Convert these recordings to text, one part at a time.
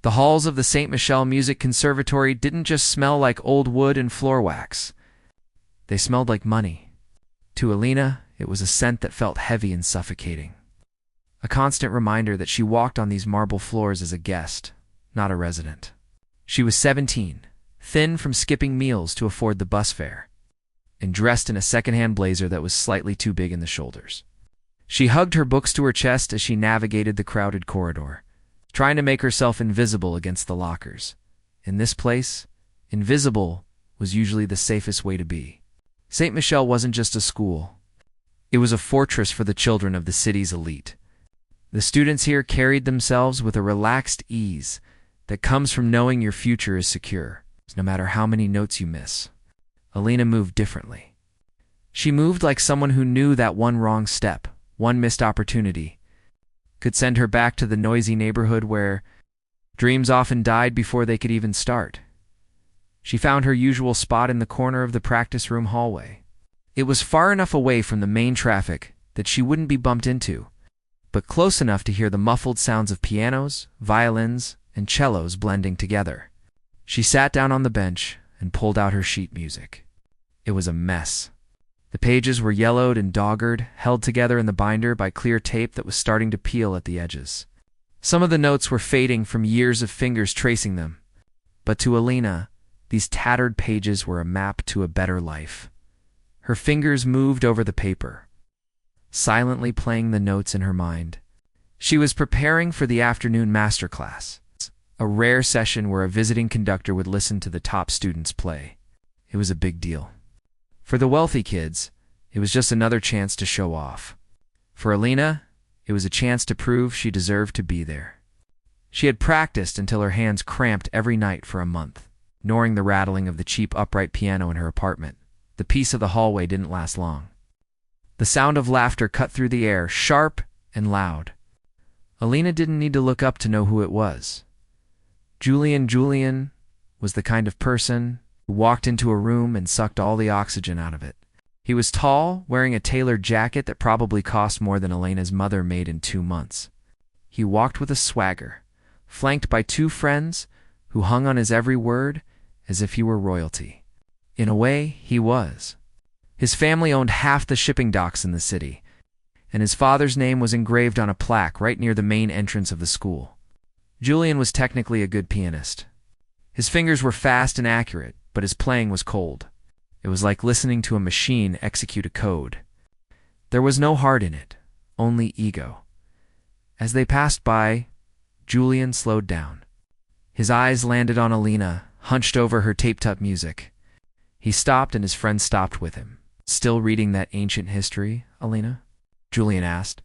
The halls of the St. Michel Music Conservatory didn't just smell like old wood and floor wax. They smelled like money. To Alina, it was a scent that felt heavy and suffocating. A constant reminder that she walked on these marble floors as a guest, not a resident. She was 17, thin from skipping meals to afford the bus fare, and dressed in a second-hand blazer that was slightly too big in the shoulders. She hugged her books to her chest as she navigated the crowded corridor, trying to make herself invisible against the lockers. In this place, invisible was usually the safest way to be. St. Michel wasn't just a school. It was a fortress for the children of the city's elite. The students here carried themselves with a relaxed ease that comes from knowing your future is secure, no matter how many notes you miss. Alina moved differently. She moved like someone who knew that one wrong step, one missed opportunity, could send her back to the noisy neighborhood where dreams often died before they could even start. She found her usual spot in the corner of the practice room hallway. It was far enough away from the main traffic that she wouldn't be bumped into, but close enough to hear the muffled sounds of pianos, violins, and cellos blending together. She sat down on the bench and pulled out her sheet music. It was a mess. The pages were yellowed and doggered, held together in the binder by clear tape that was starting to peel at the edges. Some of the notes were fading from years of fingers tracing them, but to Alina, these tattered pages were a map to a better life. Her fingers moved over the paper, silently playing the notes in her mind. She was preparing for the afternoon masterclass, a rare session where a visiting conductor would listen to the top students play. It was a big deal. For the wealthy kids, it was just another chance to show off. For Alina, it was a chance to prove she deserved to be there. She had practiced until her hands cramped every night for a month, ignoring the rattling of the cheap upright piano in her apartment. The peace of the hallway didn't last long. The sound of laughter cut through the air, sharp and loud. Alina didn't need to look up to know who it was. Julian was the kind of person who walked into a room and sucked all the oxygen out of it. He was tall, wearing a tailored jacket that probably cost more than Elena's mother made in 2 months. He walked with a swagger, flanked by 2 friends who hung on his every word as if he were royalty. In a way, he was. His family owned half the shipping docks in the city, and his father's name was engraved on a plaque right near the main entrance of the school. Julian was technically a good pianist. His fingers were fast and accurate, but his playing was cold. It was like listening to a machine execute a code. There was no heart in it, only ego. As they passed by, Julian slowed down. His eyes landed on Alina, hunched over her taped-up music. He stopped and his friend stopped with him. "Still reading that ancient history, Alina?" Julian asked.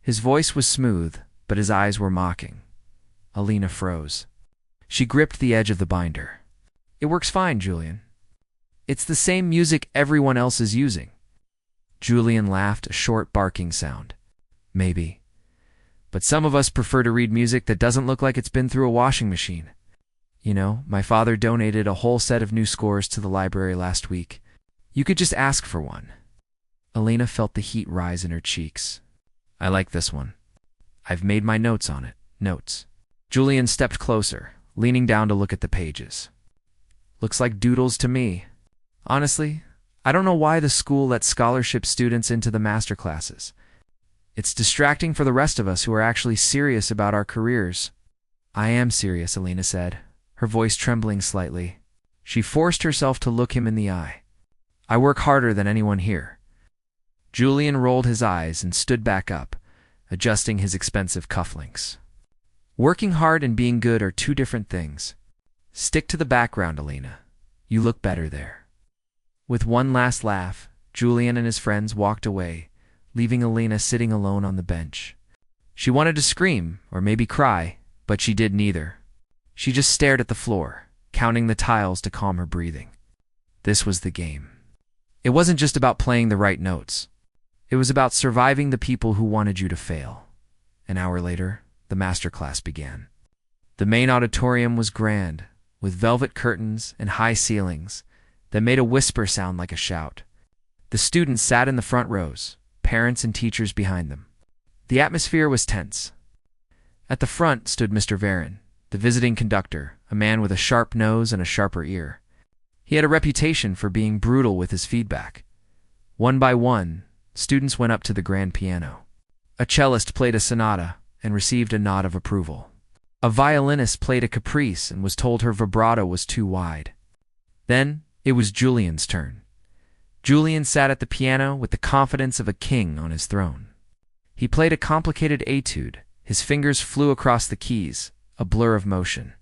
His voice was smooth, but his eyes were mocking. Alina froze. She gripped the edge of the binder. "It works fine, Julian. It's the same music everyone else is using." Julian laughed, a short barking sound. "Maybe. But some of us prefer to read music that doesn't look like it's been through a washing machine. You know, my father donated a whole set of new scores to the library last week. You could just ask for one." Alina felt the heat rise in her cheeks. "I like this one. I've made my notes on it." Notes. Julian stepped closer, leaning down to look at the pages. "Looks like doodles to me. Honestly, I don't know why the school lets scholarship students into the master classes. It's distracting for the rest of us who are actually serious about our careers." "I am serious," Alina said, her voice trembling slightly. She forced herself to look him in the eye. "I work harder than anyone here." Julian rolled his eyes and stood back up, adjusting his expensive cufflinks. "Working hard and being good are 2 different things. Stick to the background, Alina. You look better there." With one last laugh, Julian and his friends walked away, leaving Alina sitting alone on the bench. She wanted to scream, or maybe cry, but she did neither. She just stared at the floor, counting the tiles to calm her breathing. This was the game. It wasn't just about playing the right notes. It was about surviving the people who wanted you to fail. An hour later, the masterclass began. The main auditorium was grand, with velvet curtains and high ceilings that made a whisper sound like a shout. The students sat in the front rows, parents and teachers behind them. The atmosphere was tense. At the front stood Mr. Varon, the visiting conductor, a man with a sharp nose and a sharper ear. He had a reputation for being brutal with his feedback. One by one, students went up to the grand piano. A cellist played a sonata and received a nod of approval. A violinist played a caprice and was told her vibrato was too wide. Then it was Julian's turn. Julian sat at the piano with the confidence of a king on his throne. He played a complicated etude. His fingers flew across the keys, a blur of motion.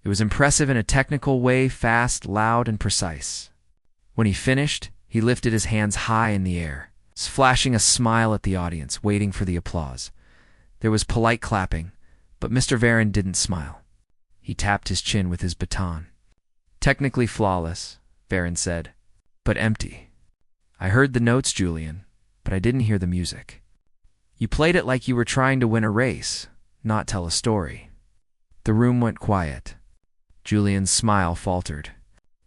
It was impressive in a technical way, fast, loud, and precise. When he finished, he lifted his hands high in the air, flashing a smile at the audience, waiting for the applause. There was polite clapping, but Mr. Varon didn't smile. He tapped his chin with his baton. Technically flawless, Varon said, but empty. I heard the notes, Julian, but I didn't hear the music. You played it like you were trying to win a race, not tell a story. The room went quiet. Julian's smile faltered.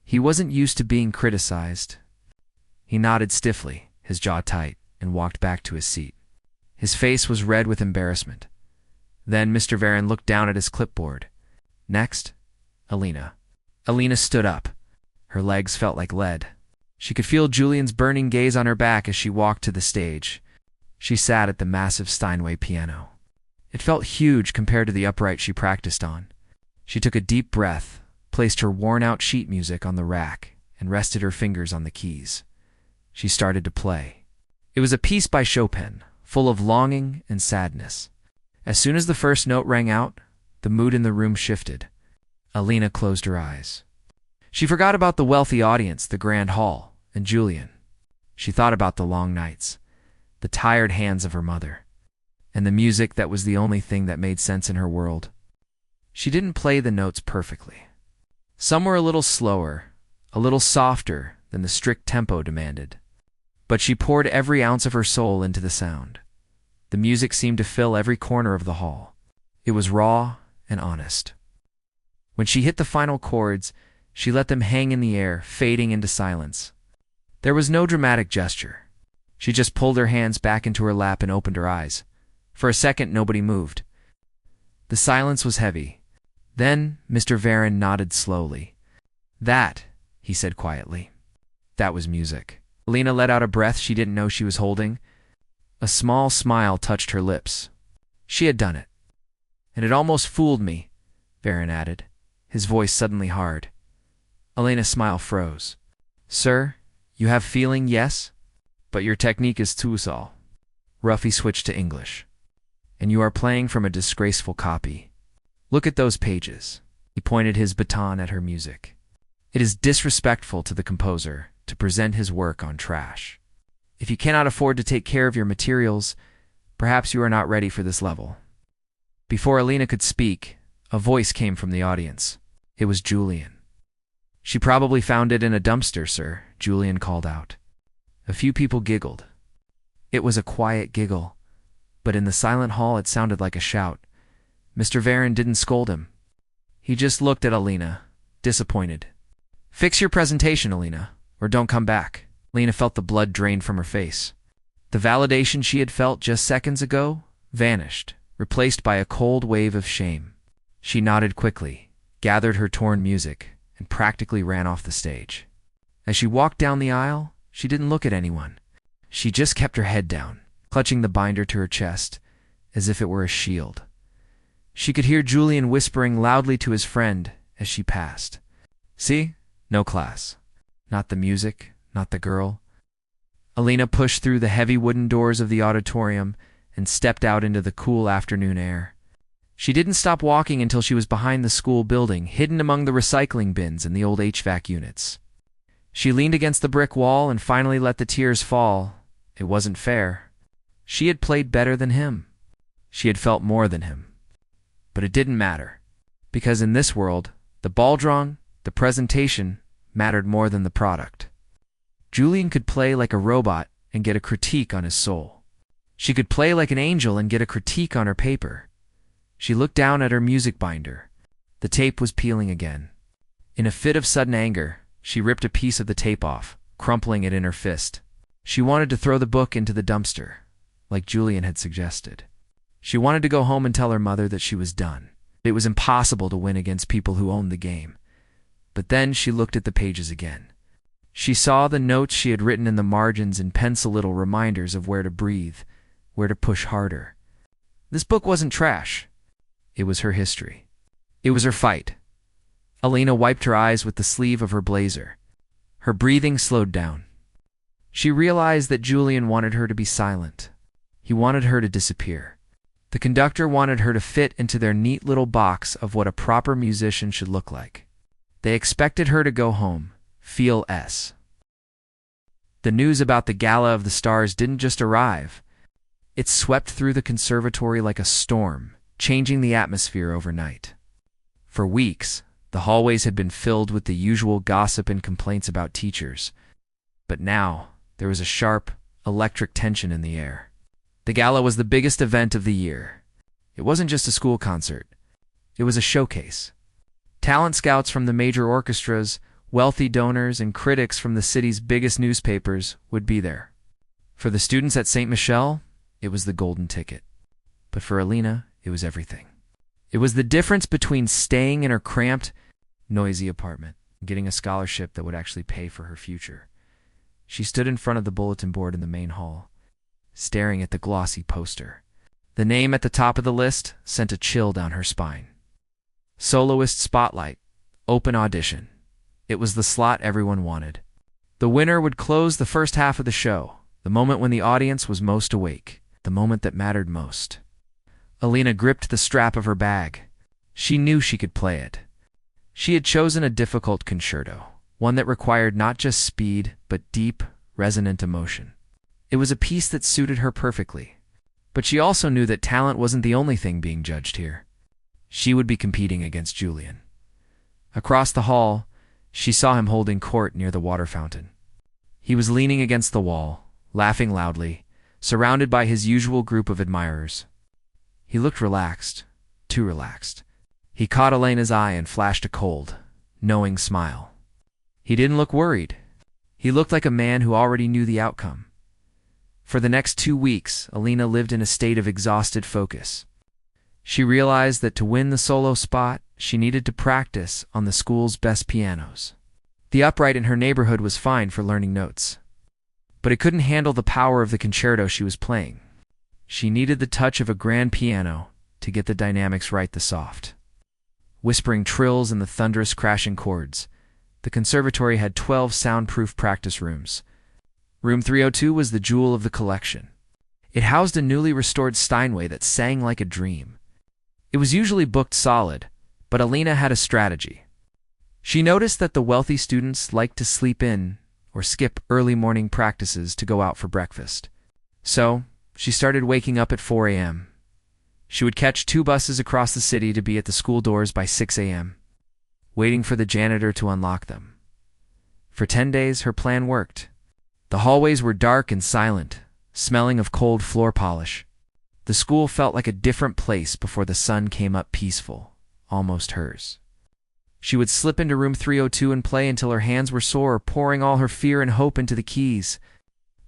He wasn't used to being criticized. He nodded stiffly, his jaw tight, and walked back to his seat. His face was red with embarrassment. Then Mr. Varon looked down at his clipboard. Next, Alina. Alina stood up. Her legs felt like lead. She could feel Julian's burning gaze on her back as she walked to the stage. She sat at the massive Steinway piano. It felt huge compared to the upright she practiced on. She took a deep breath, placed her worn-out sheet music on the rack, and rested her fingers on the keys. She started to play. It was a piece by Chopin, full of longing and sadness. As soon as the first note rang out, the mood in the room shifted. Alina closed her eyes. She forgot about the wealthy audience, the grand hall, and Julian. She thought about the long nights, the tired hands of her mother, and the music that was the only thing that made sense in her world. She didn't play the notes perfectly. Some were a little slower, a little softer than the strict tempo demanded. But she poured every ounce of her soul into the sound. The music seemed to fill every corner of the hall. It was raw and honest. When she hit the final chords, she let them hang in the air, fading into silence. There was no dramatic gesture. She just pulled her hands back into her lap and opened her eyes. For a second, nobody moved. The silence was heavy. Then Mr. Varon nodded slowly. That, he said quietly. That was music. Alina let out a breath she didn't know she was holding. A small smile touched her lips. She had done it. And it almost fooled me, Varon added, his voice suddenly hard. Alina's smile froze. Sir, you have feeling, yes? But your technique is too dull. Ruffy switched to English. And you are playing from a disgraceful copy. Look at those pages. He pointed his baton at her music. It is disrespectful to the composer to present his work on trash. If you cannot afford to take care of your materials, perhaps you are not ready for this level. Before Alina could speak, a voice came from the audience. It was Julian. She probably found it in a dumpster, sir, Julian called out. A few people giggled. It was a quiet giggle, but in the silent hall it sounded like a shout. Mr. Varon didn't scold him. He just looked at Alina, disappointed. Fix your presentation, Alina, or don't come back. Alina felt the blood drain from her face. The validation she had felt just seconds ago vanished, replaced by a cold wave of shame. She nodded quickly, gathered her torn music, and practically ran off the stage. As she walked down the aisle, she didn't look at anyone. She just kept her head down, clutching the binder to her chest, as if it were a shield. She could hear Julian whispering loudly to his friend as she passed. See? No class. Not the music, not the girl. Alina pushed through the heavy wooden doors of the auditorium and stepped out into the cool afternoon air. She didn't stop walking until she was behind the school building, hidden among the recycling bins and the old HVAC units. She leaned against the brick wall and finally let the tears fall. It wasn't fair. She had played better than him. She had felt more than him. But it didn't matter, because in this world, the ball drawing, the presentation, mattered more than the product. Julian could play like a robot and get a critique on his soul. She could play like an angel and get a critique on her paper. She looked down at her music binder. The tape was peeling again. In a fit of sudden anger, she ripped a piece of the tape off, crumpling it in her fist. She wanted to throw the book into the dumpster, like Julian had suggested. She wanted to go home and tell her mother that she was done. It was impossible to win against people who owned the game. But then she looked at the pages again. She saw the notes she had written in the margins in pencil, little reminders of where to breathe, where to push harder. This book wasn't trash. It was her history. It was her fight. Alina wiped her eyes with the sleeve of her blazer. Her breathing slowed down. She realized that Julian wanted her to be silent. He wanted her to disappear. The conductor wanted her to fit into their neat little box of what a proper musician should look like. They expected her to go home, feel S. The news about the Gala of the Stars didn't just arrive. It swept through the conservatory like a storm, changing the atmosphere overnight. For weeks, the hallways had been filled with the usual gossip and complaints about teachers. But now, there was a sharp, electric tension in the air. The gala was the biggest event of the year. It wasn't just a school concert. It was a showcase. Talent scouts from the major orchestras, wealthy donors, and critics from the city's biggest newspapers would be there. For the students at St. Michel, it was the golden ticket. But for Alina, it was everything. It was the difference between staying in her cramped, noisy apartment and getting a scholarship that would actually pay for her future. She stood in front of the bulletin board in the main hall, staring at the glossy poster. The name at the top of the list sent a chill down her spine. Soloist Spotlight, Open Audition. It was the slot everyone wanted. The winner would close the first half of the show, the moment when the audience was most awake, the moment that mattered most. Alina gripped the strap of her bag. She knew she could play it. She had chosen a difficult concerto, one that required not just speed, but deep, resonant emotion. It was a piece that suited her perfectly. But she also knew that talent wasn't the only thing being judged here. She would be competing against Julian. Across the hall, she saw him holding court near the water fountain. He was leaning against the wall, laughing loudly, surrounded by his usual group of admirers. He looked relaxed, too relaxed. He caught Alina's eye and flashed a cold, knowing smile. He didn't look worried. He looked like a man who already knew the outcome. For the next 2 weeks, Alina lived in a state of exhausted focus. She realized that to win the solo spot, she needed to practice on the school's best pianos. The upright in her neighborhood was fine for learning notes, but it couldn't handle the power of the concerto she was playing. She needed the touch of a grand piano to get the dynamics right, the soft, whispering trills and the thunderous crashing chords. The conservatory had 12 soundproof practice rooms. Room 302 was the jewel of the collection. It housed a newly restored Steinway that sang like a dream. It was usually booked solid, but Alina had a strategy. She noticed that the wealthy students liked to sleep in or skip early morning practices to go out for breakfast. So, she started waking up at 4 a.m. She would catch 2 buses across the city to be at the school doors by 6 a.m., waiting for the janitor to unlock them. For 10 days, her plan worked. The hallways were dark and silent, smelling of cold floor polish. The school felt like a different place before the sun came up, peaceful, almost hers. She would slip into room 302 and play until her hands were sore, pouring all her fear and hope into the keys.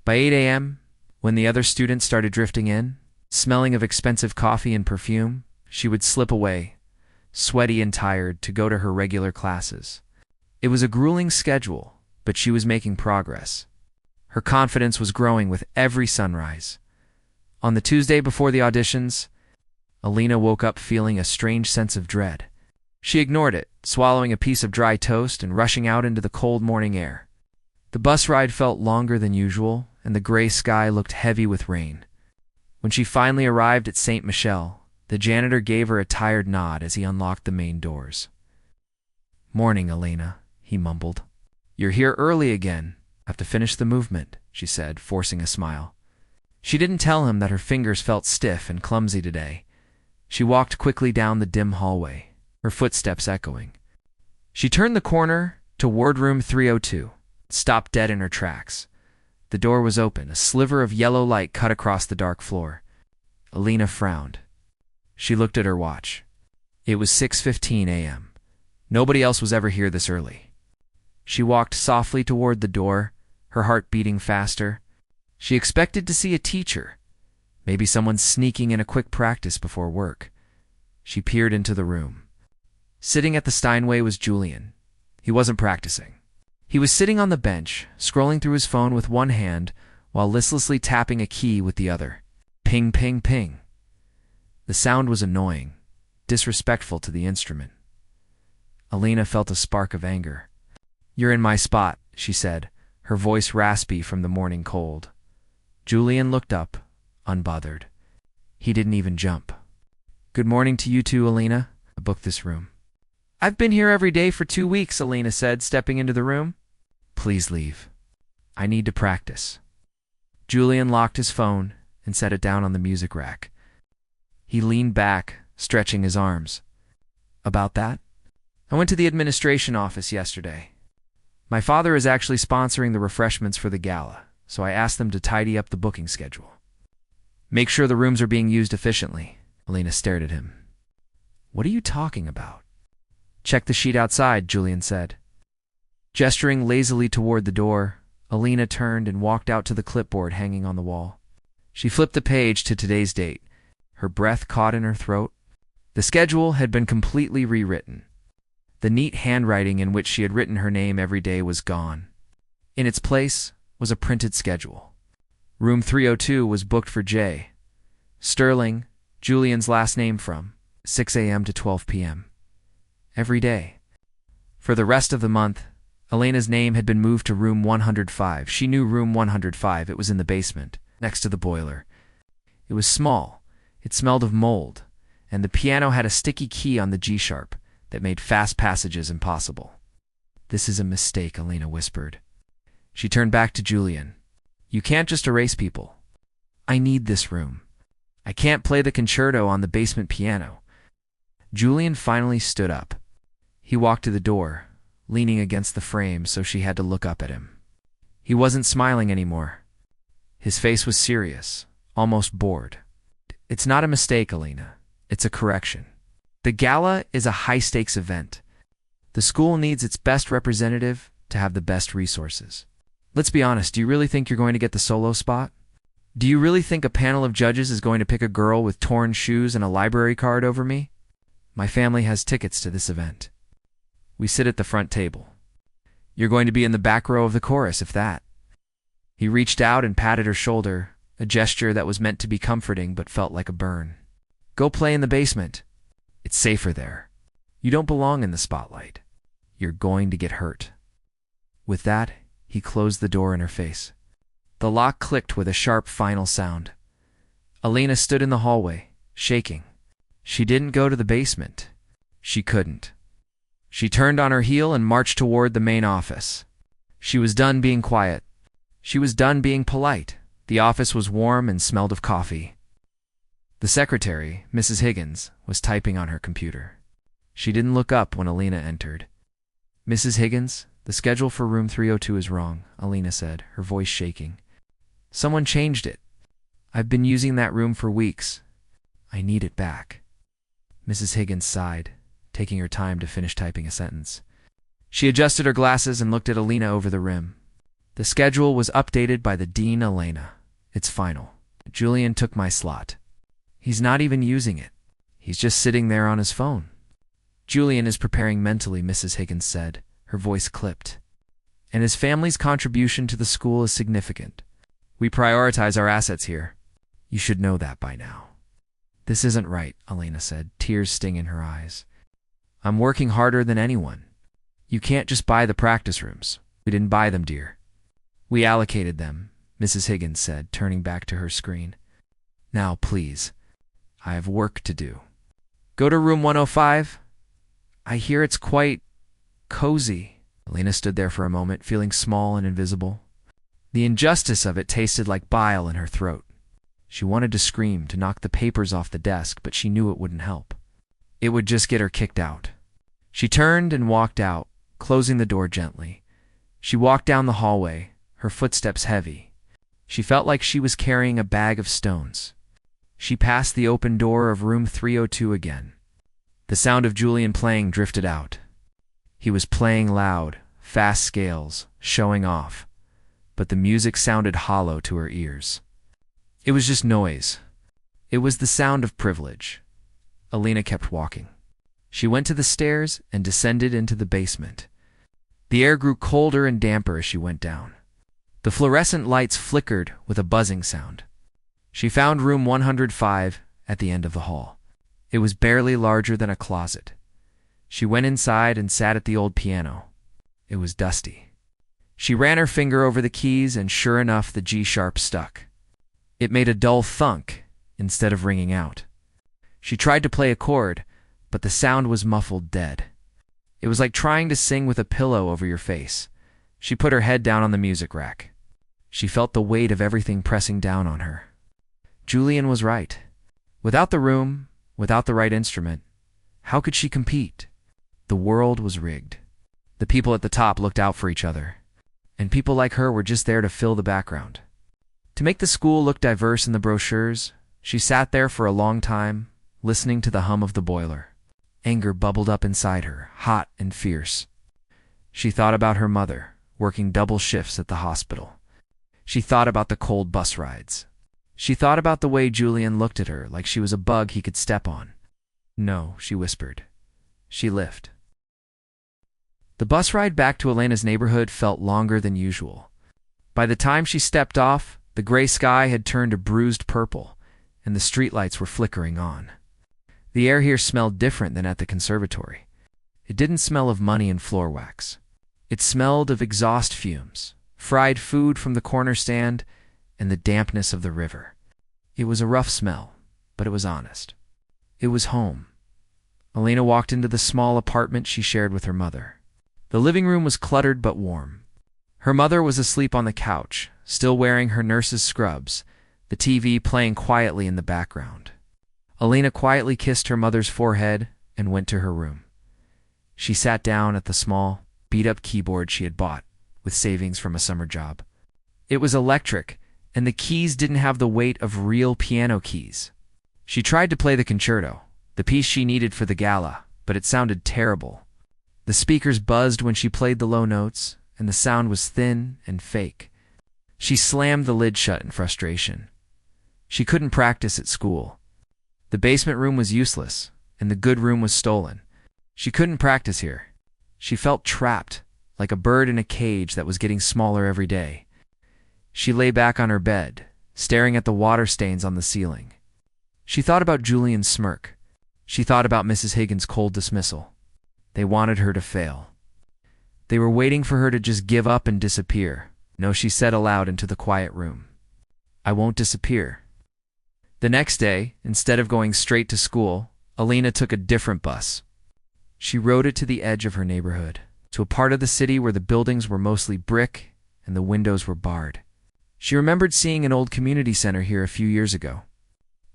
By 8 a.m., when the other students started drifting in, smelling of expensive coffee and perfume, she would slip away, sweaty and tired, to go to her regular classes. It was a grueling schedule, but she was making progress. Her confidence was growing with every sunrise. On the Tuesday before the auditions, Alina woke up feeling a strange sense of dread. She ignored it, swallowing a piece of dry toast and rushing out into the cold morning air. The bus ride felt longer than usual, and the gray sky looked heavy with rain. When she finally arrived at St. Michel, the janitor gave her a tired nod as he unlocked the main doors. "Morning, Alina," he mumbled. "You're here early again. Have to finish the movement," she said, forcing a smile. She didn't tell him that her fingers felt stiff and clumsy today. She walked quickly down the dim hallway, her footsteps echoing. She turned the corner to wardroom 302, stopped dead in her tracks. The door was open, a sliver of yellow light cut across the dark floor. Alina frowned. She looked at her watch. It was 6:15 a.m. Nobody else was ever here this early. She walked softly toward the door, her heart beating faster. She expected to see a teacher, maybe someone sneaking in a quick practice before work. She peered into the room. Sitting at the Steinway was Julian. He wasn't practicing. He was sitting on the bench, scrolling through his phone with one hand while listlessly tapping a key with the other. Ping, ping, ping. The sound was annoying, disrespectful to the instrument. Alina felt a spark of anger. "You're in my spot," she said, her voice raspy from the morning cold. Julian looked up, unbothered. He didn't even jump. "Good morning to you too, Alina. I booked this room." "I've been here every day for 2 weeks," Alina said, stepping into the room. "Please leave. I need to practice." Julian locked his phone and set it down on the music rack. He leaned back, stretching his arms. "About that? I went to the administration office yesterday. My father is actually sponsoring the refreshments for the gala, so I asked them to tidy up the booking schedule. Make sure the rooms are being used efficiently." Alina stared at him. "What are you talking about?" "Check the sheet outside," Julian said. Gesturing lazily toward the door, Alina turned and walked out to the clipboard hanging on the wall. She flipped the page to today's date. Her breath caught in her throat. The schedule had been completely rewritten. The neat handwriting in which she had written her name every day was gone. In its place was a printed schedule. Room 302 was booked for J. Sterling, Julian's last name, from 6 a.m. to 12 p.m. every day. For the rest of the month, Elena's name had been moved to room 105. She knew room 105. It was in the basement, next to the boiler. It was small. It smelled of mold, and the piano had a sticky key on the G-sharp that made fast passages impossible. "This is a mistake," Alina whispered. She turned back to Julian. "You can't just erase people. I need this room. I can't play the concerto on the basement piano." Julian finally stood up. He walked to the door, leaning against the frame so she had to look up at him. He wasn't smiling anymore. His face was serious, almost bored. "It's not a mistake, Alina. It's a correction. The gala is a high-stakes event. The school needs its best representative to have the best resources. Let's be honest, do you really think you're going to get the solo spot? Do you really think a panel of judges is going to pick a girl with torn shoes and a library card over me? My family has tickets to this event. We sit at the front table. You're going to be in the back row of the chorus, if that." He reached out and patted her shoulder, a gesture that was meant to be comforting but felt like a burn. "Go play in the basement. It's safer there. You don't belong in the spotlight. You're going to get hurt." With that, he closed the door in her face. The lock clicked with a sharp final sound. Alina stood in the hallway, shaking. She didn't go to the basement. She couldn't. She turned on her heel and marched toward the main office. She was done being quiet. She was done being polite. The office was warm and smelled of coffee. The secretary, Mrs. Higgins, was typing on her computer. She didn't look up when Alina entered. "Mrs. Higgins, the schedule for room 302 is wrong," Alina said, her voice shaking. "Someone changed it. I've been using that room for weeks. I need it back." Mrs. Higgins sighed, taking her time to finish typing a sentence. She adjusted her glasses and looked at Alina over the rim. "The schedule was updated by the dean, Elena. It's final. Julian took my slot. He's not even using it. He's just sitting there on his phone." "Julian is preparing mentally," Mrs. Higgins said, her voice clipped. "And his family's contribution to the school is significant. We prioritize our assets here. You should know that by now." "This isn't right," Elena said, tears stinging her eyes. "I'm working harder than anyone. You can't just buy the practice rooms. We didn't buy them, dear. We allocated them," Mrs. Higgins said, turning back to her screen. "Now, please. I have work to do. Go to room 105. I hear it's quite cozy." Elena stood there for a moment, feeling small and invisible. The injustice of it tasted like bile in her throat. She wanted to scream, to knock the papers off the desk, but she knew it wouldn't help. It would just get her kicked out. She turned and walked out, closing the door gently. She walked down the hallway, her footsteps heavy. She felt like she was carrying a bag of stones. She passed the open door of room 302 again. The sound of Julian playing drifted out. He was playing loud, fast scales, showing off, but the music sounded hollow to her ears. It was just noise. It was the sound of privilege. Alina kept walking. She went to the stairs and descended into the basement. The air grew colder and damper as she went down. The fluorescent lights flickered with a buzzing sound. She found room 105 at the end of the hall. It was barely larger than a closet. She went inside and sat at the old piano. It was dusty. She ran her finger over the keys, and sure enough, the G-sharp stuck. It made a dull thunk instead of ringing out. She tried to play a chord, but the sound was muffled dead. It was like trying to sing with a pillow over your face. She put her head down on the music rack. She felt the weight of everything pressing down on her. Julian was right. Without the room, without the right instrument, how could she compete? The world was rigged. The people at the top looked out for each other, and people like her were just there to fill the background. To make the school look diverse in the brochures, she sat there for a long time, listening to the hum of the boiler. Anger bubbled up inside her, hot and fierce. She thought about her mother, working double shifts at the hospital. She thought about the cold bus rides. She thought about the way Julian looked at her like she was a bug he could step on. "No," she whispered. She lived. The bus ride back to Elena's neighborhood felt longer than usual. By the time she stepped off, the gray sky had turned a bruised purple, and the streetlights were flickering on. The air here smelled different than at the conservatory. It didn't smell of money and floor wax. It smelled of exhaust fumes, fried food from the corner stand, and the dampness of the river. It was a rough smell, but it was honest. It was home. Elena walked into the small apartment she shared with her mother. The living room was cluttered but warm. Her mother was asleep on the couch, still wearing her nurse's scrubs, the TV playing quietly in the background. Elena quietly kissed her mother's forehead and went to her room. She sat down at the small, beat-up keyboard she had bought with savings from a summer job. It was electric, and the keys didn't have the weight of real piano keys. She tried to play the concerto, the piece she needed for the gala, but it sounded terrible. The speakers buzzed when she played the low notes, and the sound was thin and fake. She slammed the lid shut in frustration. She couldn't practice at school. The basement room was useless, and the good room was stolen. She couldn't practice here. She felt trapped, like a bird in a cage that was getting smaller every day. She lay back on her bed, staring at the water stains on the ceiling. She thought about Julian's smirk. She thought about Mrs. Higgins' cold dismissal. They wanted her to fail. They were waiting for her to just give up and disappear. "No," she said aloud into the quiet room. "I won't disappear." The next day, instead of going straight to school, Elena took a different bus. She rode it to the edge of her neighborhood, to a part of the city where the buildings were mostly brick and the windows were barred. She remembered seeing an old community center here a few years ago.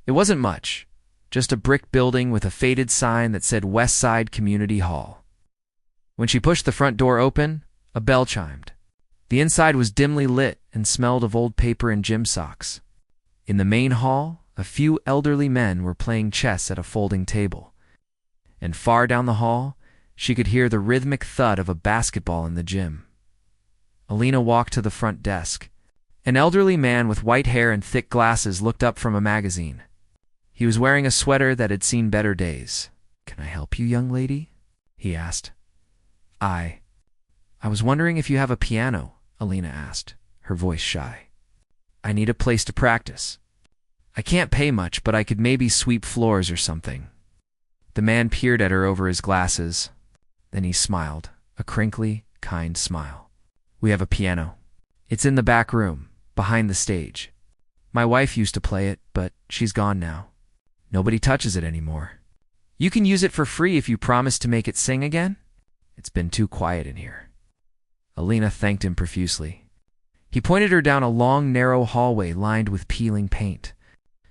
It wasn't much, just a brick building with a faded sign that said West Side Community Hall. When she pushed the front door open, a bell chimed. The inside was dimly lit and smelled of old paper and gym socks. In the main hall, a few elderly men were playing chess at a folding table. And far down the hall, she could hear the rhythmic thud of a basketball in the gym. Elena walked to the front desk. An elderly man with white hair and thick glasses looked up from a magazine. He was wearing a sweater that had seen better days. "Can I help you, young lady?" he asked. I was wondering if you have a piano," Elena asked, her voice shy. "I need a place to practice. I can't pay much, but I could maybe sweep floors or something." The man peered at her over his glasses. Then he smiled, a crinkly, kind smile. "We have a piano. It's in the back room, behind the stage. My wife used to play it, but she's gone now. Nobody touches it anymore. You can use it for free if you promise to make it sing again. It's been too quiet in here." Elena thanked him profusely. He pointed her down a long, narrow hallway lined with peeling paint.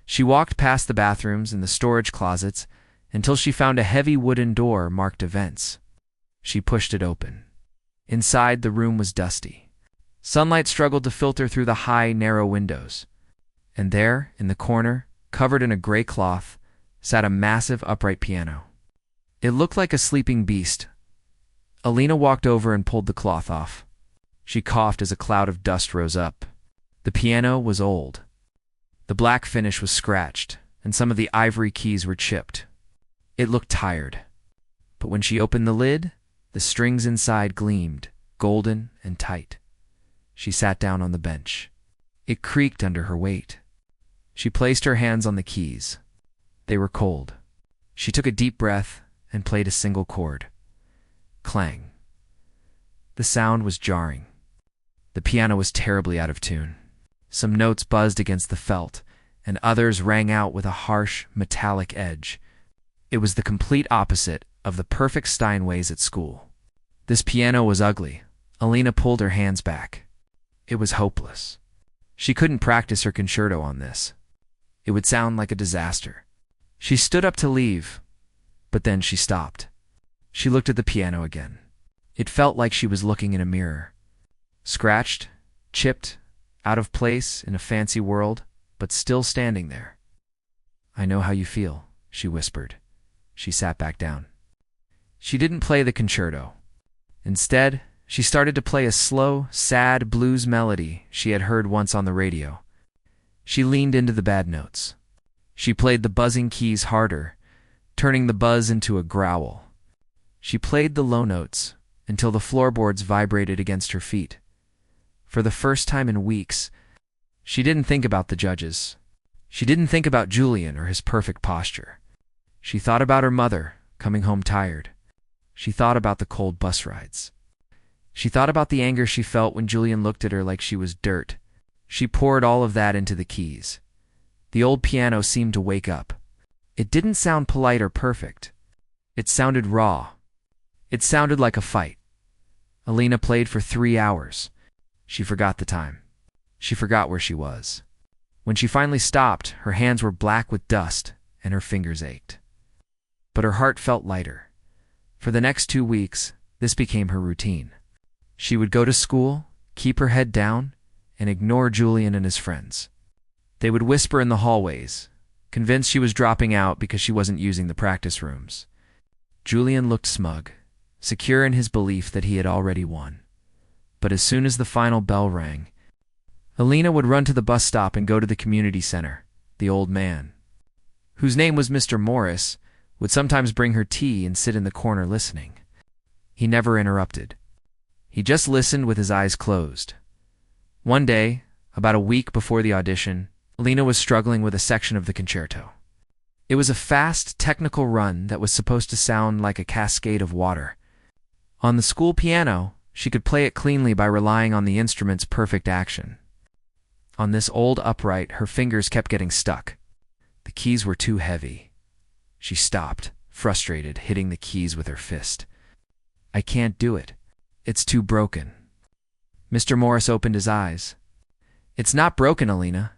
She walked past the bathrooms and the storage closets until she found a heavy wooden door marked Events. She pushed it open. Inside, the room was dusty. Sunlight struggled to filter through the high, narrow windows. And there, in the corner, covered in a gray cloth, sat a massive upright piano. It looked like a sleeping beast. Elena walked over and pulled the cloth off. She coughed as a cloud of dust rose up. The piano was old. The black finish was scratched, and some of the ivory keys were chipped. It looked tired. But when she opened the lid, the strings inside gleamed, golden and tight. She sat down on the bench. It creaked under her weight. She placed her hands on the keys. They were cold. She took a deep breath and played a single chord. Clang. The sound was jarring. The piano was terribly out of tune. Some notes buzzed against the felt, and others rang out with a harsh, metallic edge. It was the complete opposite of the perfect Steinways at school. This piano was ugly. Alina pulled her hands back. It was hopeless. She couldn't practice her concerto on this. It would sound like a disaster. She stood up to leave, but then she stopped. She looked at the piano again. It felt like she was looking in a mirror. Scratched, chipped, out of place in a fancy world, but still standing there. "I know how you feel," she whispered. She sat back down. She didn't play the concerto. Instead, she started to play a slow, sad blues melody she had heard once on the radio. She leaned into the bad notes. She played the buzzing keys harder, turning the buzz into a growl. She played the low notes until the floorboards vibrated against her feet. For the first time in weeks, she didn't think about the judges. She didn't think about Julian or his perfect posture. She thought about her mother, coming home tired. She thought about the cold bus rides. She thought about the anger she felt when Julian looked at her like she was dirt. She poured all of that into the keys. The old piano seemed to wake up. It didn't sound polite or perfect. It sounded raw. It sounded like a fight. Alina played for 3 hours. She forgot the time. She forgot where she was. When she finally stopped, her hands were black with dust and her fingers ached. But her heart felt lighter. For the next 2 weeks, this became her routine. She would go to school, keep her head down, and ignore Julian and his friends. They would whisper in the hallways, convinced she was dropping out because she wasn't using the practice rooms. Julian looked smug, secure in his belief that he had already won. But as soon as the final bell rang, Alina would run to the bus stop and go to the community center. The old man, whose name was Mr. Morris, would sometimes bring her tea and sit in the corner listening. He never interrupted. He just listened with his eyes closed. One day, about a week before the audition, Alina was struggling with a section of the concerto. It was a fast, technical run that was supposed to sound like a cascade of water. On the school piano, she could play it cleanly by relying on the instrument's perfect action. On this old upright, her fingers kept getting stuck. The keys were too heavy. She stopped, frustrated, hitting the keys with her fist. "I can't do it. It's too broken." Mr. Morris opened his eyes. "It's not broken, Alina.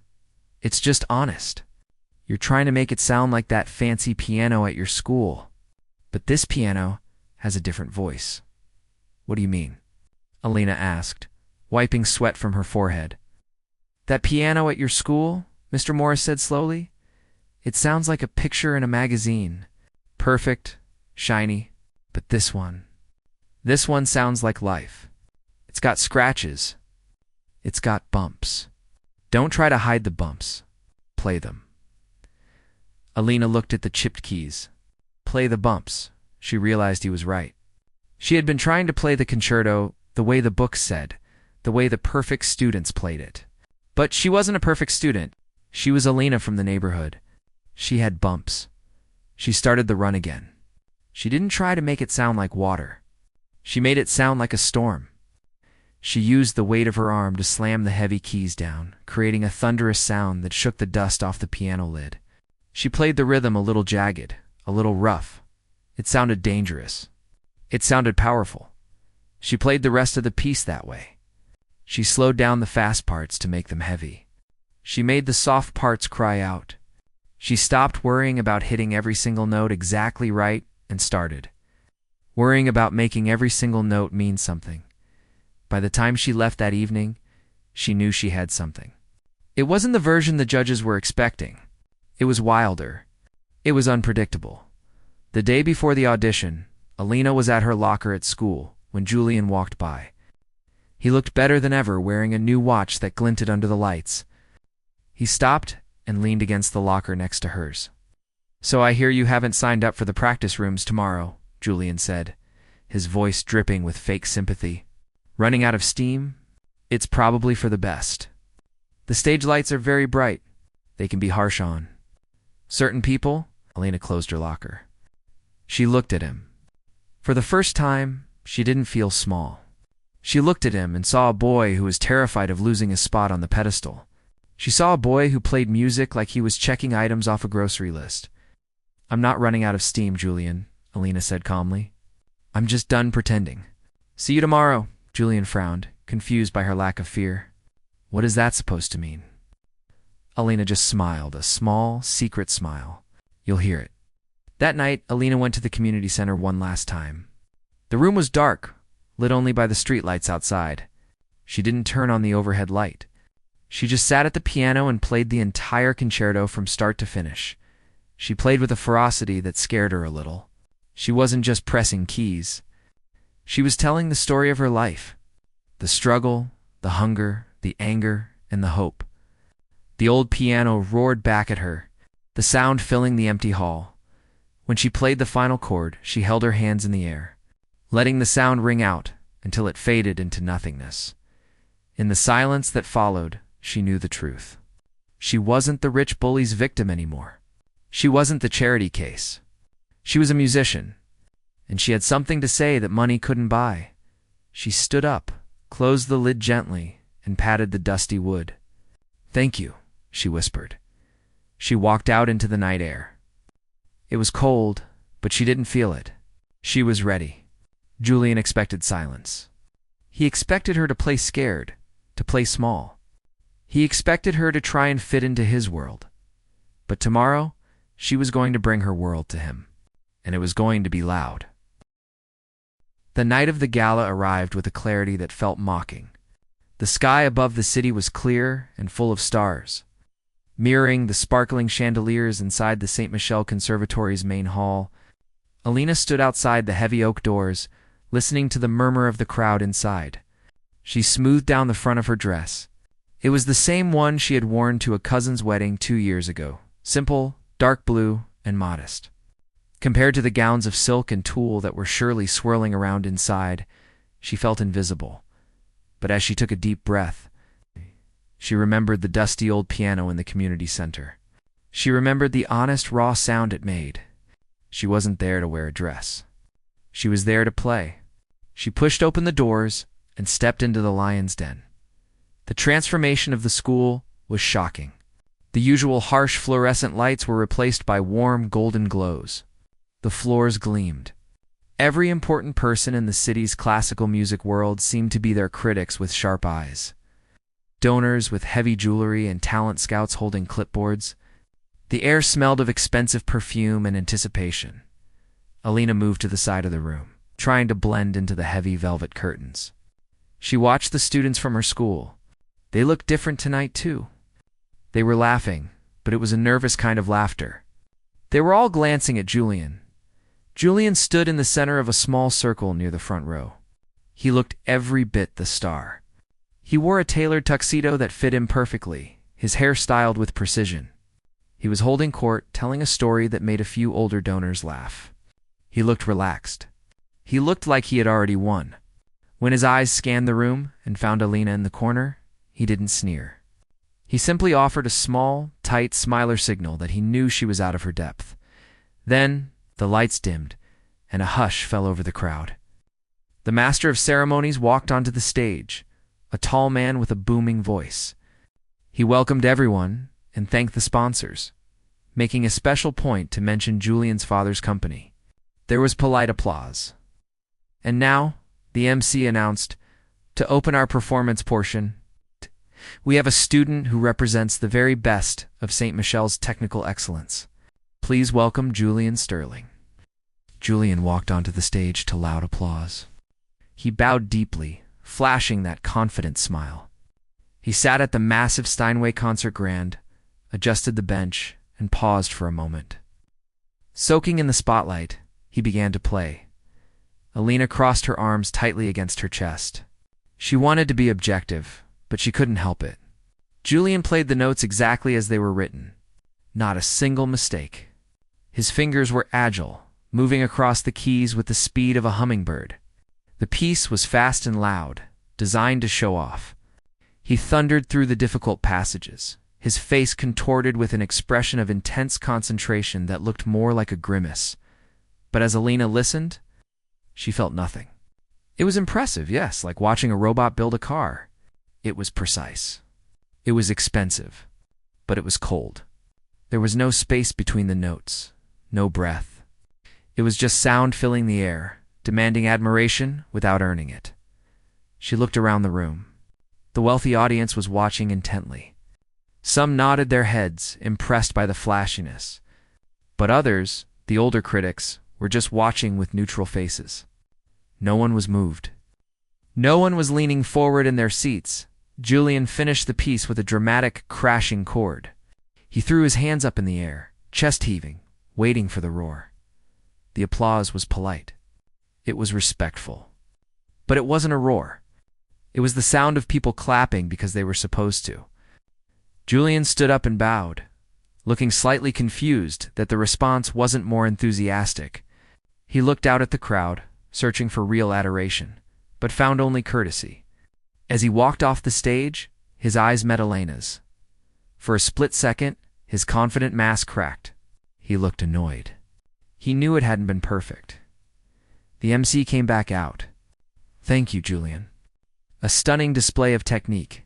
It's just honest. You're trying to make it sound like that fancy piano at your school. But this piano has a different voice." "What do you mean?" Alina asked, wiping sweat from her forehead. "That piano at your school," Mr. Morris said slowly, "it sounds like a picture in a magazine. Perfect, shiny. But this one sounds like life. It's got scratches. It's got bumps. Don't try to hide the bumps. Play them." Alina looked at the chipped keys. Play the bumps. She realized he was right. She had been trying to play the concerto the way the book said, the way the perfect students played it. But she wasn't a perfect student. She was Alina from the neighborhood. She had bumps. She started the run again. She didn't try to make it sound like water. She made it sound like a storm. She used the weight of her arm to slam the heavy keys down, creating a thunderous sound that shook the dust off the piano lid. She played the rhythm a little jagged, a little rough. It sounded dangerous. It sounded powerful. She played the rest of the piece that way. She slowed down the fast parts to make them heavy. She made the soft parts cry out. She stopped worrying about hitting every single note exactly right and started worrying about making every single note mean something. By the time she left that evening, she knew she had something. It wasn't the version the judges were expecting. It was wilder. It was unpredictable. The day before the audition, Alina was at her locker at school when Julian walked by. He looked better than ever, wearing a new watch that glinted under the lights. He stopped and leaned against the locker next to hers. "So I hear you haven't signed up for the practice rooms tomorrow," Julian said, his voice dripping with fake sympathy. "Running out of steam? It's probably for the best. The stage lights are very bright. They can be harsh on certain people." Elena closed her locker. She looked at him. For the first time, she didn't feel small. She looked at him and saw a boy who was terrified of losing his spot on the pedestal. She saw a boy who played music like he was checking items off a grocery list. "I'm not running out of steam, Julian," Elena said calmly. "I'm just done pretending." "See you tomorrow," Julian frowned, confused by her lack of fear. What is that supposed to mean? Elena just smiled, a small, secret smile. "You'll hear it." That night, Elena went to the community center one last time. The room was dark, lit only by the streetlights outside. She didn't turn on the overhead light. She just sat at the piano and played the entire concerto from start to finish. She played with a ferocity that scared her a little. She wasn't just pressing keys. She was telling the story of her life. The struggle, the hunger, the anger, and the hope. The old piano roared back at her, the sound filling the empty hall. When she played the final chord, she held her hands in the air, letting the sound ring out until it faded into nothingness. In the silence that followed, she knew the truth. She wasn't the rich bully's victim anymore. She wasn't the charity case. She was a musician, and she had something to say that money couldn't buy. She stood up, closed the lid gently, and patted the dusty wood. "Thank you," she whispered. She walked out into the night air. It was cold, but she didn't feel it. She was ready. Julian expected silence. He expected her to play scared, to play small. He expected her to try and fit into his world. But tomorrow, she was going to bring her world to him, and it was going to be loud. The night of the gala arrived with a clarity that felt mocking. The sky above the city was clear and full of stars, mirroring the sparkling chandeliers inside the St. Michel Conservatory's main hall. Elena stood outside the heavy oak doors, listening to the murmur of the crowd inside. She smoothed down the front of her dress. It was the same one she had worn to a cousin's wedding 2 years ago, simple, dark blue, and modest. Compared to the gowns of silk and tulle that were surely swirling around inside, she felt invisible. But as she took a deep breath, she remembered the dusty old piano in the community center. She remembered the honest, raw sound it made. She wasn't there to wear a dress. She was there to play. She pushed open the doors and stepped into the lion's den. The transformation of the school was shocking. The usual harsh fluorescent lights were replaced by warm golden glows. The floors gleamed. Every important person in the city's classical music world seemed to be their critics with sharp eyes. Donors with heavy jewelry and talent scouts holding clipboards. The air smelled of expensive perfume and anticipation. Elena moved to the side of the room, trying to blend into the heavy velvet curtains. She watched the students from her school. They looked different tonight, too. They were laughing, but it was a nervous kind of laughter. They were all glancing at Julian. Julian stood in the center of a small circle near the front row. He looked every bit the star. He wore a tailored tuxedo that fit him perfectly, his hair styled with precision. He was holding court, telling a story that made a few older donors laugh. He looked relaxed. He looked like he had already won. When his eyes scanned the room and found Elena in the corner, he didn't sneer. He simply offered a small, tight smiler signal that he knew she was out of her depth. Then the lights dimmed, and a hush fell over the crowd. The master of ceremonies walked onto the stage, a tall man with a booming voice. He welcomed everyone and thanked the sponsors, making a special point to mention Julian's father's company. There was polite applause. And now, the MC announced, to open our performance portion, we have a student who represents the very best of St. Michel's technical excellence. Please welcome Julian Sterling. Julian walked onto the stage to loud applause. He bowed deeply, flashing that confident smile. He sat at the massive Steinway concert grand, adjusted the bench, and paused for a moment. Soaking in the spotlight, he began to play. Elena crossed her arms tightly against her chest. She wanted to be objective, but she couldn't help it. Julian played the notes exactly as they were written. Not a single mistake. His fingers were agile, moving across the keys with the speed of a hummingbird. The piece was fast and loud, designed to show off. He thundered through the difficult passages, his face contorted with an expression of intense concentration that looked more like a grimace. But as Alina listened, she felt nothing. It was impressive, yes, like watching a robot build a car. It was precise. It was expensive, but it was cold. There was no space between the notes, no breath. It was just sound filling the air, demanding admiration without earning it. She looked around the room. The wealthy audience was watching intently. Some nodded their heads, impressed by the flashiness. But others, the older critics, were just watching with neutral faces. No one was moved. No one was leaning forward in their seats. Julian finished the piece with a dramatic, crashing chord. He threw his hands up in the air, chest heaving, waiting for the roar. The applause was polite. It was respectful. But it wasn't a roar. It was the sound of people clapping because they were supposed to. Julian stood up and bowed, looking slightly confused that the response wasn't more enthusiastic. He looked out at the crowd, searching for real adoration, but found only courtesy. As he walked off the stage, his eyes met Elena's. For a split second, his confident mask cracked. He looked annoyed. He knew it hadn't been perfect. The MC came back out. "Thank you, Julian." A stunning display of technique.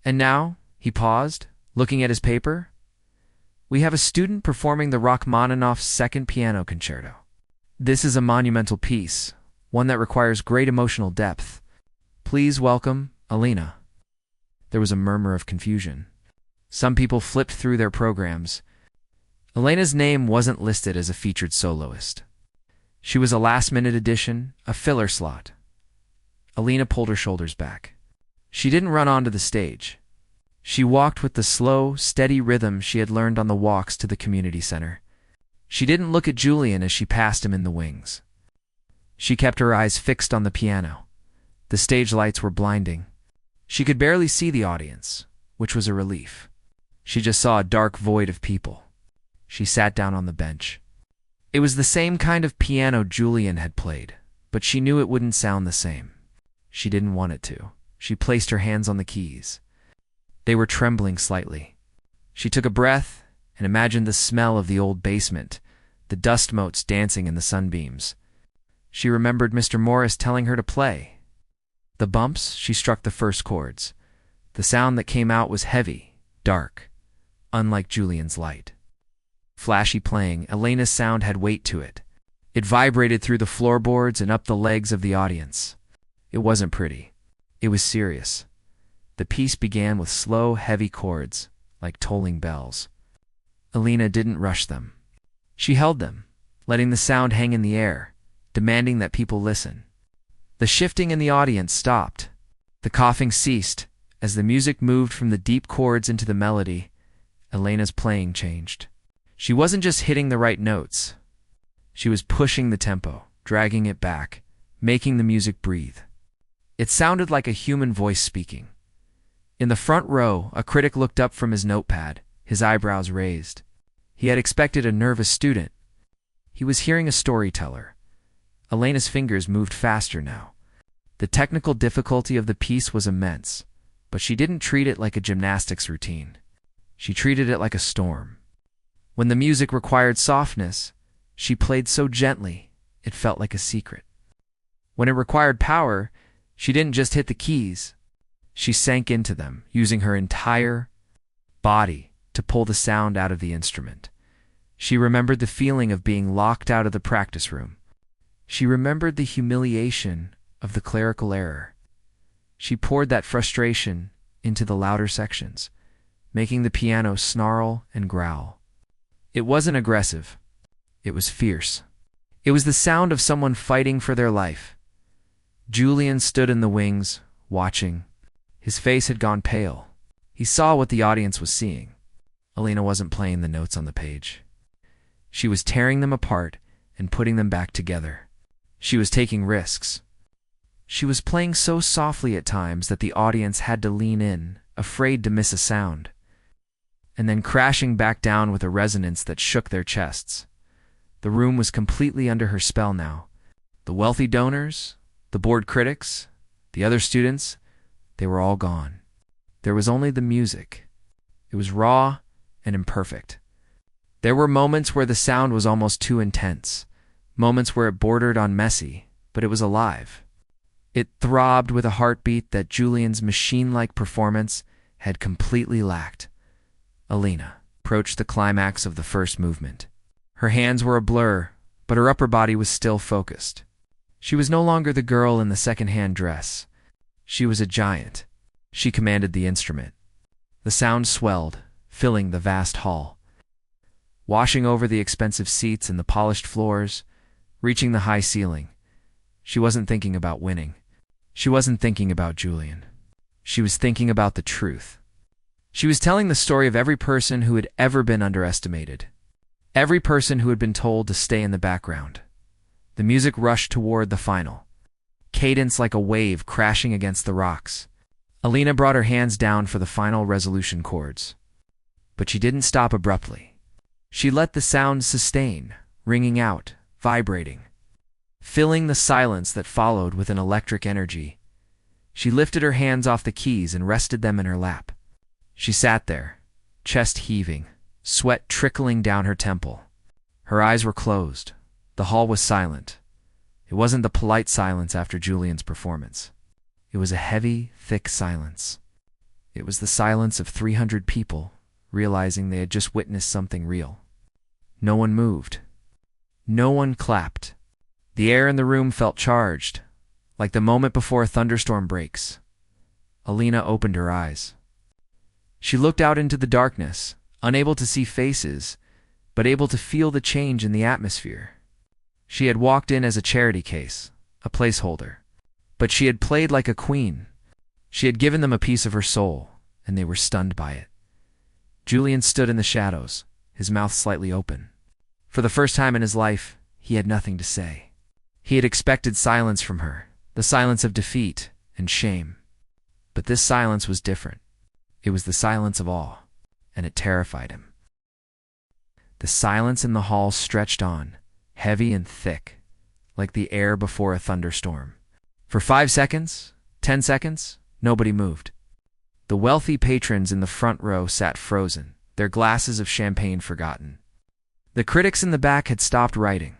"And now," he paused, looking at his paper, "we have a student performing the Rachmaninoff's Second Piano Concerto. This is a monumental piece, one that requires great emotional depth. Please welcome Alina." There was a murmur of confusion. Some people flipped through their programs. Elena's name wasn't listed as a featured soloist. She was a last-minute addition, a filler slot. Alina pulled her shoulders back. She didn't run onto the stage. She walked with the slow, steady rhythm she had learned on the walks to the community center. She didn't look at Julian as she passed him in the wings. She kept her eyes fixed on the piano. The stage lights were blinding. She could barely see the audience, which was a relief. She just saw a dark void of people. She sat down on the bench. It was the same kind of piano Julian had played, but she knew it wouldn't sound the same. She didn't want it to. She placed her hands on the keys. They were trembling slightly. She took a breath and imagined the smell of the old basement, the dust motes dancing in the sunbeams. She remembered Mr. Morris telling her to play. The bumps, she struck the first chords. The sound that came out was heavy, dark, unlike Julian's light. Flashy playing, Elena's sound had weight to it. It vibrated through the floorboards and up the legs of the audience. It wasn't pretty. It was serious. The piece began with slow, heavy chords, like tolling bells. Alina didn't rush them. She held them, letting the sound hang in the air, demanding that people listen. The shifting in the audience stopped. The coughing ceased. As the music moved from the deep chords into the melody, Elena's playing changed. She wasn't just hitting the right notes. She was pushing the tempo, dragging it back, making the music breathe. It sounded like a human voice speaking. In the front row, a critic looked up from his notepad, his eyebrows raised. He had expected a nervous student. He was hearing a storyteller. Elena's fingers moved faster now. The technical difficulty of the piece was immense, but she didn't treat it like a gymnastics routine. She treated it like a storm. When the music required softness, she played so gently, it felt like a secret. When it required power, she didn't just hit the keys. She sank into them, using her entire body to pull the sound out of the instrument. She remembered the feeling of being locked out of the practice room. She remembered the humiliation of the clerical error. She poured that frustration into the louder sections, making the piano snarl and growl. It wasn't aggressive. It was fierce. It was the sound of someone fighting for their life. Julian stood in the wings, watching. His face had gone pale. He saw what the audience was seeing. Alina wasn't playing the notes on the page. She was tearing them apart and putting them back together. She was taking risks. She was playing so softly at times that the audience had to lean in, afraid to miss a sound, and then crashing back down with a resonance that shook their chests. The room was completely under her spell now. The wealthy donors, the bored critics, the other students, they were all gone. There was only the music. It was raw and imperfect. There were moments where the sound was almost too intense, moments where it bordered on messy, but it was alive. It throbbed with a heartbeat that Julian's machine-like performance had completely lacked. Alina approached the climax of the first movement. Her hands were a blur, but her upper body was still focused. She was no longer the girl in the second-hand dress. She was a giant. She commanded the instrument. The sound swelled, filling the vast hall, washing over the expensive seats and the polished floors, reaching the high ceiling. She wasn't thinking about winning. She wasn't thinking about Julian. She was thinking about the truth. She was telling the story of every person who had ever been underestimated, every person who had been told to stay in the background. The music rushed toward the final, cadence like a wave crashing against the rocks. Alina brought her hands down for the final resolution chords. But she didn't stop abruptly. She let the sound sustain, ringing out, vibrating, filling the silence that followed with an electric energy. She lifted her hands off the keys and rested them in her lap. She sat there, chest heaving, sweat trickling down her temple. Her eyes were closed. The hall was silent. It wasn't the polite silence after Julian's performance. It was a heavy, thick silence. It was the silence of 300 people realizing they had just witnessed something real. No one moved. No one clapped. The air in the room felt charged, like the moment before a thunderstorm breaks. Alina opened her eyes. She looked out into the darkness, unable to see faces, but able to feel the change in the atmosphere. She had walked in as a charity case, a placeholder, but she had played like a queen. She had given them a piece of her soul, and they were stunned by it. Julian stood in the shadows, his mouth slightly open. For the first time in his life, he had nothing to say. He had expected silence from her, the silence of defeat and shame. But this silence was different. It was the silence of awe, and it terrified him. The silence in the hall stretched on, heavy and thick, like the air before a thunderstorm. For 5 seconds, 10 seconds, nobody moved. The wealthy patrons in the front row sat frozen, their glasses of champagne forgotten. The critics in the back had stopped writing.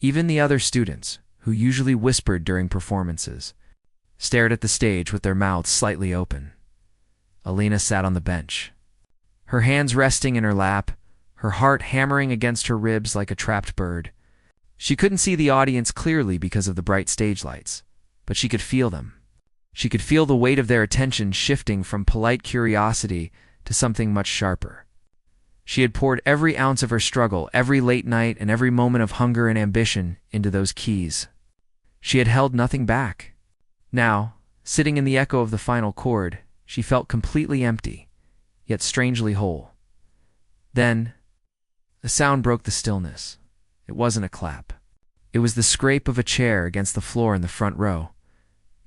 Even the other students, who usually whispered during performances, stared at the stage with their mouths slightly open. Alina sat on the bench, her hands resting in her lap, her heart hammering against her ribs like a trapped bird. She couldn't see the audience clearly because of the bright stage lights, but she could feel them. She could feel the weight of their attention shifting from polite curiosity to something much sharper. She had poured every ounce of her struggle, every late night, and every moment of hunger and ambition into those keys. She had held nothing back. Now, sitting in the echo of the final chord, she felt completely empty, yet strangely whole. Then, a sound broke the stillness. It wasn't a clap. It was the scrape of a chair against the floor in the front row.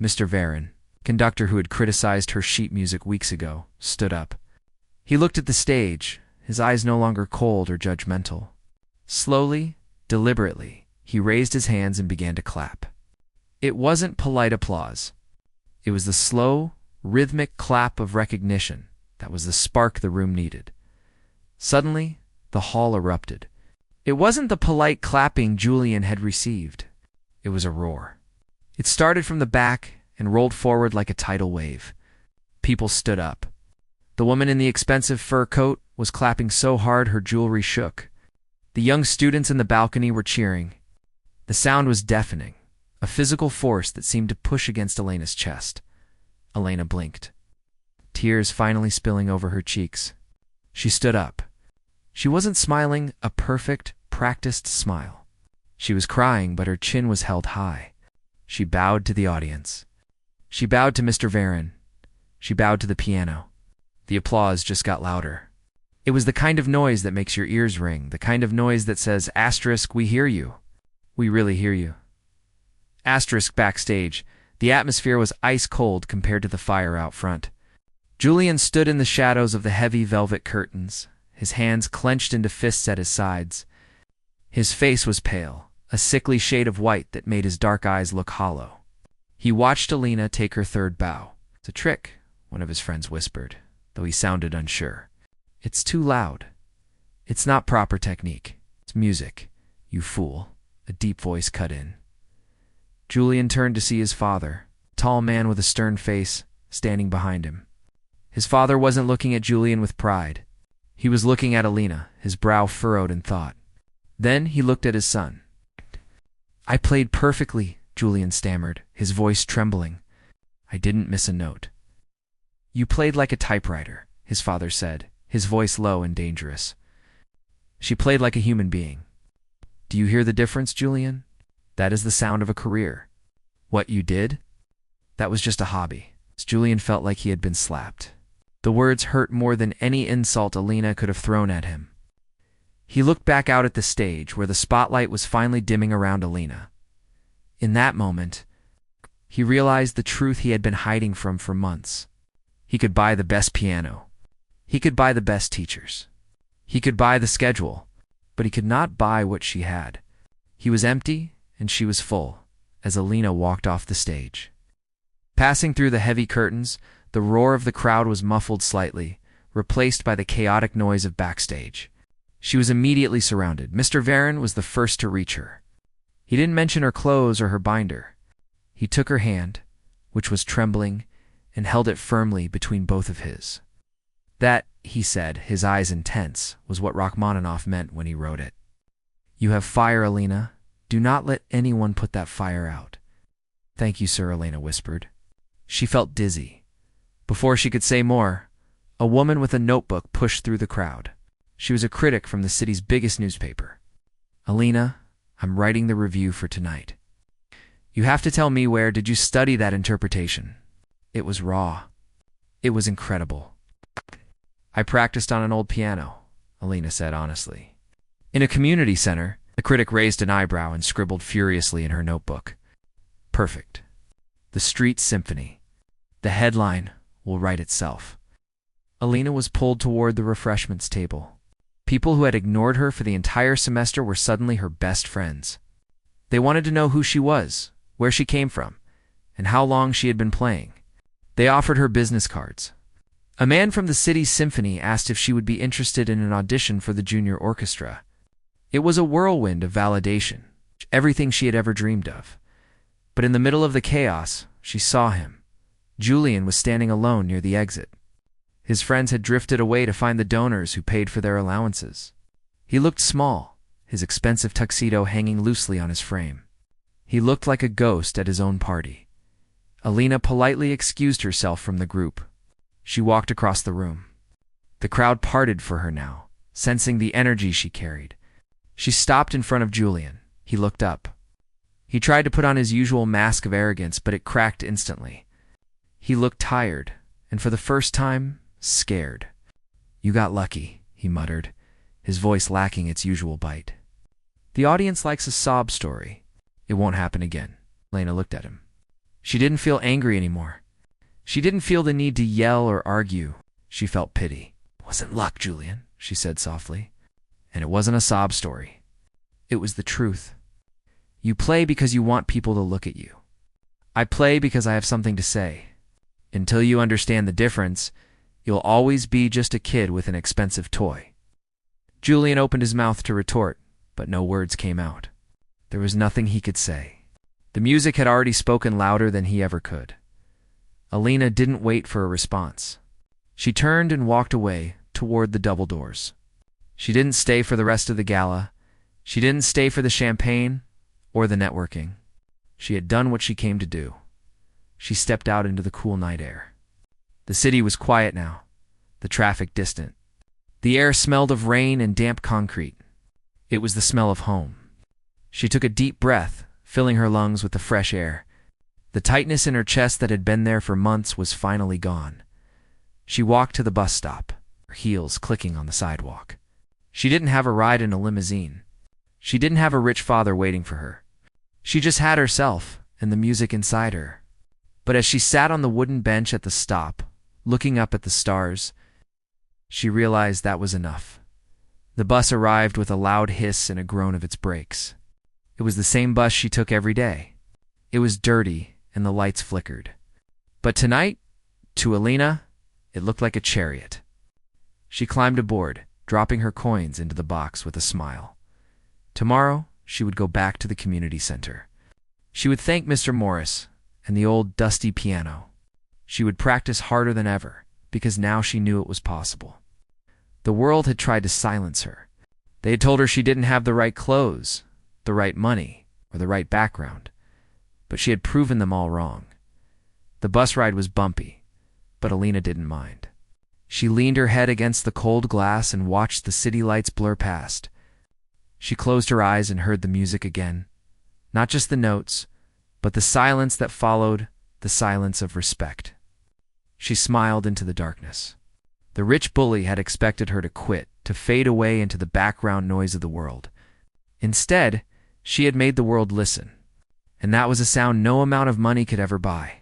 Mr. Varon, conductor who had criticized her sheet music weeks ago, stood up. He looked at the stage, his eyes no longer cold or judgmental. Slowly, deliberately, he raised his hands and began to clap. It wasn't polite applause. It was the slow, rhythmic clap of recognition that was the spark the room needed. Suddenly, the hall erupted. It wasn't the polite clapping Julian had received. It was a roar. It started from the back and rolled forward like a tidal wave. People stood up. The woman in the expensive fur coat was clapping so hard her jewelry shook. The young students in the balcony were cheering. The sound was deafening, a physical force that seemed to push against Elena's chest. Elena blinked, tears finally spilling over her cheeks. She stood up. She wasn't smiling a perfect, practiced smile. She was crying, but her chin was held high. She bowed to the audience. She bowed to Mr. Varon. She bowed to the piano. The applause just got louder. It was the kind of noise that makes your ears ring, the kind of noise that says, asterisk, we hear you. We really hear you. Asterisk backstage. The atmosphere was ice cold compared to the fire out front. Julian stood in the shadows of the heavy velvet curtains, his hands clenched into fists at his sides. His face was pale, a sickly shade of white that made his dark eyes look hollow. He watched Alina take her third bow. "It's a trick," one of his friends whispered, though he sounded unsure. "It's too loud. It's not proper technique. It's music, you fool," a deep voice cut in. Julian turned to see his father, a tall man with a stern face, standing behind him. His father wasn't looking at Julian with pride. He was looking at Alina, his brow furrowed in thought. Then he looked at his son. "I played perfectly," Julian stammered, his voice trembling. "I didn't miss a note." "You played like a typewriter," his father said, his voice low and dangerous. "She played like a human being. Do you hear the difference, Julian? That is the sound of a career. What you did? That was just a hobby." Julian felt like he had been slapped. The words hurt more than any insult Alina could have thrown at him. He looked back out at the stage where the spotlight was finally dimming around Alina. In that moment, he realized the truth he had been hiding from for months. He could buy the best piano. He could buy the best teachers. He could buy the schedule, but he could not buy what she had. He was empty and she was full, as Alina walked off the stage. Passing through the heavy curtains, the roar of the crowd was muffled slightly, replaced by the chaotic noise of backstage. She was immediately surrounded. Mr. Varon was the first to reach her. He didn't mention her clothes or her binder. He took her hand, which was trembling, and held it firmly between both of his. That, he said, his eyes intense, was what Rachmaninoff meant when he wrote it. "You have fire, Alina. Do not let anyone put that fire out." "Thank you, sir," Alina whispered. She felt dizzy. Before she could say more, a woman with a notebook pushed through the crowd. She was a critic from the city's biggest newspaper. "Alina, I'm writing the review for tonight. You have to tell me where did you study that interpretation. It was raw. It was incredible." "I practiced on an old piano," Alina said honestly. "In a community center." The critic raised an eyebrow and scribbled furiously in her notebook. "Perfect. The Street Symphony. The headline will write itself." Alina was pulled toward the refreshments table. People who had ignored her for the entire semester were suddenly her best friends. They wanted to know who she was, where she came from, and how long she had been playing. They offered her business cards. A man from the city's symphony asked if she would be interested in an audition for the junior orchestra. It was a whirlwind of validation, everything she had ever dreamed of. But in the middle of the chaos, she saw him. Julian was standing alone near the exit. His friends had drifted away to find the donors who paid for their allowances. He looked small, his expensive tuxedo hanging loosely on his frame. He looked like a ghost at his own party. Alina politely excused herself from the group. She walked across the room. The crowd parted for her now, sensing the energy she carried. She stopped in front of Julian. He looked up. He tried to put on his usual mask of arrogance, but it cracked instantly. He looked tired, and for the first time, scared. "You got lucky," he muttered, his voice lacking its usual bite. "The audience likes a sob story. It won't happen again." Lena looked at him. She didn't feel angry anymore. She didn't feel the need to yell or argue. She felt pity. "It wasn't luck, Julian," she said softly. "And it wasn't a sob story. It was the truth. You play because you want people to look at you. I play because I have something to say. Until you understand the difference, you'll always be just a kid with an expensive toy." Julian opened his mouth to retort, but no words came out. There was nothing he could say. The music had already spoken louder than he ever could. Alina didn't wait for a response. She turned and walked away toward the double doors. She didn't stay for the rest of the gala. She didn't stay for the champagne or the networking. She had done what she came to do. She stepped out into the cool night air. The city was quiet now, the traffic distant. The air smelled of rain and damp concrete. It was the smell of home. She took a deep breath, filling her lungs with the fresh air. The tightness in her chest that had been there for months was finally gone. She walked to the bus stop, her heels clicking on the sidewalk. She didn't have a ride in a limousine. She didn't have a rich father waiting for her. She just had herself and the music inside her. But as she sat on the wooden bench at the stop, looking up at the stars, she realized that was enough. The bus arrived with a loud hiss and a groan of its brakes. It was the same bus she took every day. It was dirty, and the lights flickered. But tonight, to Alina, it looked like a chariot. She climbed aboard, dropping her coins into the box with a smile. Tomorrow, she would go back to the community center. She would thank Mr. Morris and the old dusty piano. She would practice harder than ever, because now she knew it was possible. The world had tried to silence her. They had told her she didn't have the right clothes, the right money, or the right background. But she had proven them all wrong. The bus ride was bumpy, but Alina didn't mind. She leaned her head against the cold glass and watched the city lights blur past. She closed her eyes and heard the music again. Not just the notes, but the silence that followed, the silence of respect. She smiled into the darkness. The rich bully had expected her to quit, to fade away into the background noise of the world. Instead, she had made the world listen. And that was a sound no amount of money could ever buy.